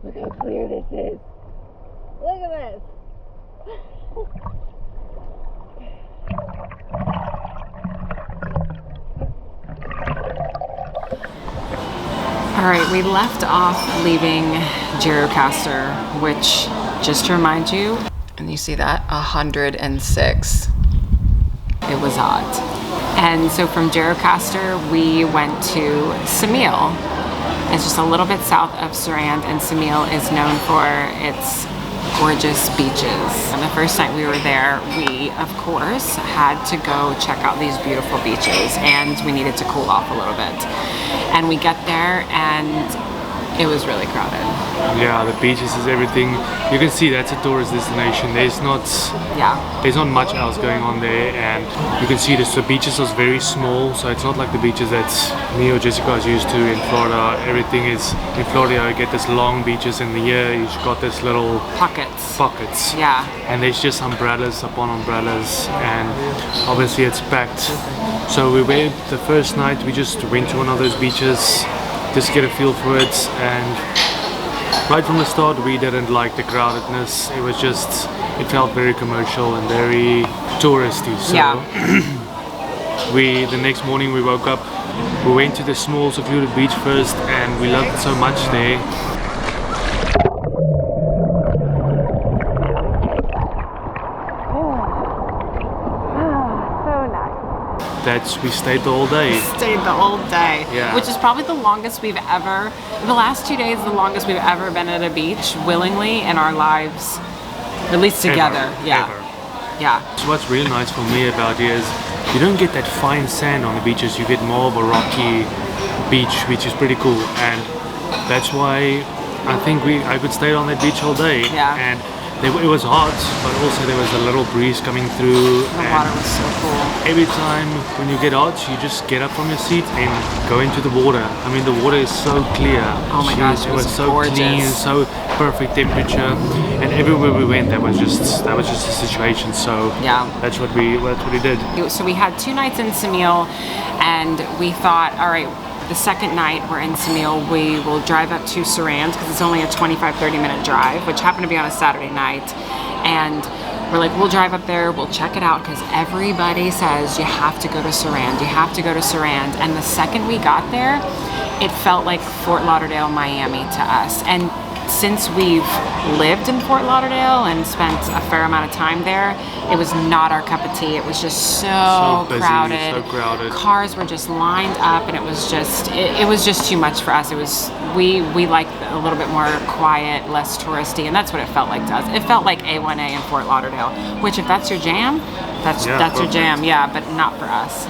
Look how clear this is. Look at this. All right, we left off leaving Gjirocaster, which, just to remind you, and you see that, 106. It was hot. And so from Gjirocaster, we went to Ksamil. It's just a little bit south of Sarandë, and Ksamil is known for its gorgeous beaches. And the first night we were there, we, of course, had to go check out these beautiful beaches, and we needed to cool off a little bit. And we get there, and it was really crowded. Yeah, the beaches is everything. You can see that's a tourist destination. There's not much else going on there, and you can see the beaches are very small, so it's not like the beaches that me or Jessica is used to in Florida. Everything is in Florida. You get this long beaches in the year. You've got this little pockets. Yeah. And there's just umbrellas upon umbrellas, and obviously it's packed. So we went the first night. We just went to one of those beaches, just get a feel for it, and right from the start we didn't like the crowdedness. It was just, it felt very commercial and very touristy. So yeah. The next morning we woke up, we went to the small secluded beach first, and we loved it so much there. We stayed the whole day. Yeah. Which is probably the longest we've ever, the last 2 days, the longest we've ever been at a beach willingly in our lives, at least together. Yeah. So what's really nice for me about it is you don't get that fine sand on the beaches. You get more of a rocky beach, which is pretty cool, and that's why I think I could stay on that beach all day. Yeah. And it was hot, but also there was a little breeze coming through. The water was so cool. Every time when you get out, you just get up from your seat and go into the water. I mean, the water is so clear. Oh my gosh, it was so gorgeous. Clean, so perfect temperature, and everywhere we went, that was just the situation. So yeah, that's what we did. So we had 2 nights in Ksamil, and we thought, all right, the second night we're in Ksamil, we will drive up to Sarandë, because it's only a 25-30 minute drive, which happened to be on a Saturday night. And we're like, we'll drive up there, we'll check it out, because everybody says you have to go to Sarandë, you have to go to Sarandë. And the second we got there, it felt like Fort Lauderdale, Miami to us. And since we've lived in Fort Lauderdale and spent a fair amount of time there, it was not our cup of tea. It was just so busy, crowded. so crowded. Cars were just lined up, and it was just too much for us. It was we liked a little bit more quiet, less touristy, and that's what it felt like to us. It felt like A1A in Fort Lauderdale, which if that's your jam, that's your jam. Yeah, but not for us.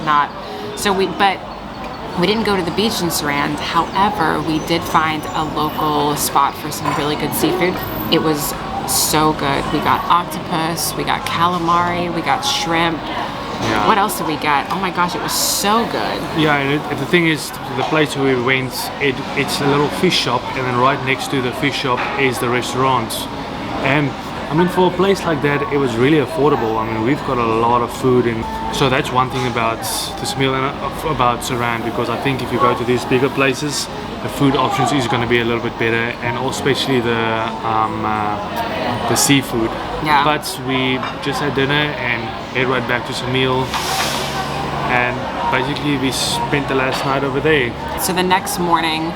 We didn't go to the beach in Sarandë. However, we did find a local spot for some really good seafood. It was so good. We got octopus, we got calamari, we got shrimp. Yeah. What else did we get? Oh my gosh, it was so good. Yeah, and the thing is, the place where we went, it's a little fish shop, and then right next to the fish shop is the restaurant. And I mean, for a place like that, it was really affordable. I mean, we've got a lot of food, and so that's one thing about Ksamil and about Sarandë, because I think if you go to these bigger places, the food options is going to be a little bit better, and especially the seafood. Yeah. But we just had dinner and head right back to Ksamil, and basically we spent the last night over there. So the next morning,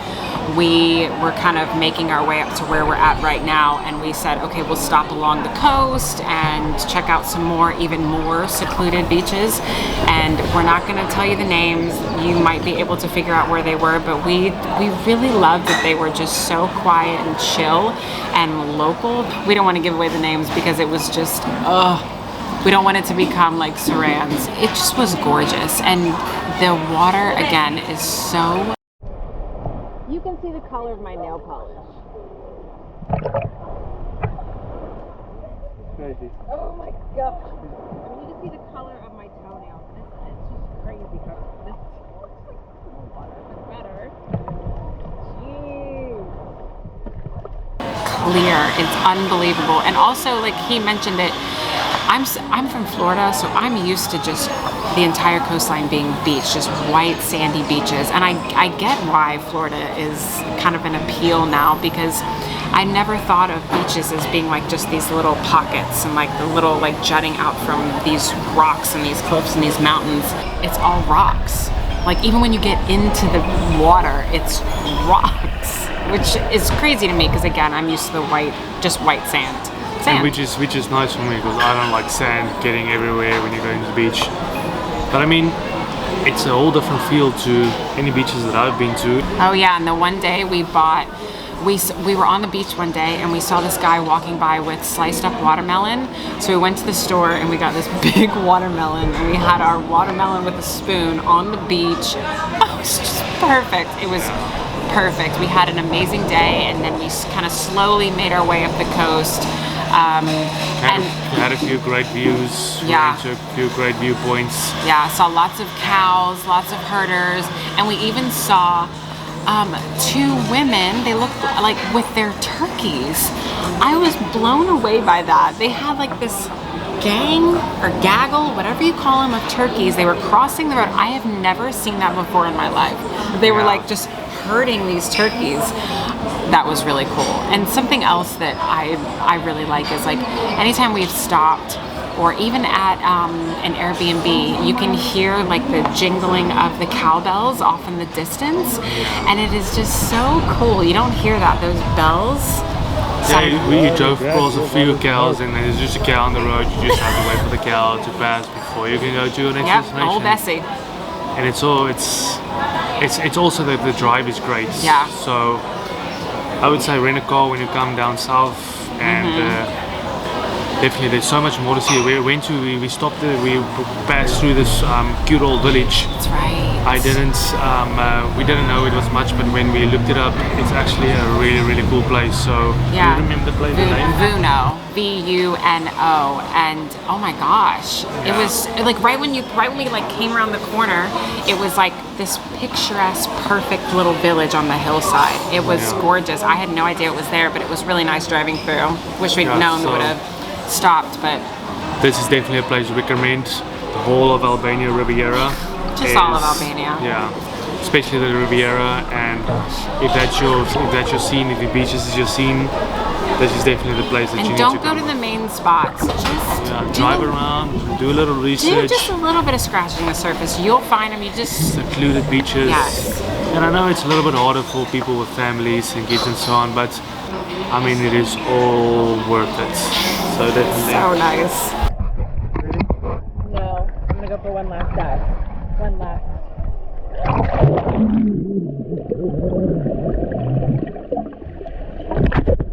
we were kind of making our way up to where we're at right now, and we said, okay, we'll stop along the coast and check out some even more secluded beaches. And we're not going to tell you the names. You might be able to figure out where they were, but we really loved that they were just so quiet and chill and local. We don't want to give away the names because it was just, we don't want it to become like Sarandë's. It just was gorgeous, and the water again is so. You can see the color of my nail polish. Crazy. Oh my gosh. I mean, you can see the color of my toenails. It's just crazy. This looks like pool water, but better. Jeez. Clear. It's unbelievable. And also, like he mentioned it, I'm from Florida, so I'm used to just the entire coastline being beach, just white sandy beaches. And I get why Florida is kind of an appeal now, because I never thought of beaches as being like just these little pockets and like the little like jutting out from these rocks and these cliffs and these mountains. It's all rocks. Like even when you get into the water, it's rocks, which is crazy to me because again, I'm used to the white sand. And which is nice for me because I don't like sand getting everywhere when you go into the beach. But I mean, it's a whole different feel to any beaches that I've been to. Oh yeah, and the one day we were on the beach one day and we saw this guy walking by with sliced up watermelon. So we went to the store and we got this big watermelon and we had our watermelon with a spoon on the beach. Oh, it was just perfect. It was perfect. We had an amazing day and then we kind of slowly made our way up the coast. Had a few great views. Yeah. We went to a few great viewpoints. Yeah, saw lots of cows, lots of herders, and we even saw two women. They looked like with their turkeys. I was blown away by that. They had like this gang or gaggle, whatever you call them, of turkeys. They were crossing the road. I have never seen that before in my life. They were like just herding these turkeys. That was really cool. And something else that I really like is like anytime we've stopped or even at an Airbnb, you can hear like the jingling of the cowbells off in the distance, and it is just so cool. You don't hear that, those bells. Yeah, we drove across a few cows and there's just a cow on the road. You just have to wait for the cow to pass before you can go to your next destination. Old Bessie. And it's also that the drive is great. Yeah. So I would say rent a car when you come down south, and definitely there's so much more to see. We stopped there, we passed through this cute old village. That's right. We didn't know it was much, but when we looked it up, it's actually a really, really cool place. So yeah. Do you remember the place name? Vuno, V-U-N-O, and oh my gosh, it was like right when we like came around the corner, it was like this picturesque, perfect little village on the hillside. It was gorgeous. I had no idea it was there, but it was really nice driving through. Wish we'd known, we would have stopped, but this is definitely a place to recommend. The whole of Albania Riviera. Just all of Albania. Yeah, especially the Riviera, and if that's your scene, if the beaches is your scene, this is definitely the place that you need to go. And don't go to the main spots. Just drive around, do a little research. Do just a little bit of scratching the surface. You'll find them. You just secluded beaches. Yes. And I know it's a little bit harder for people with families and kids and so on, but I mean it is all worth it. So definitely. So nice.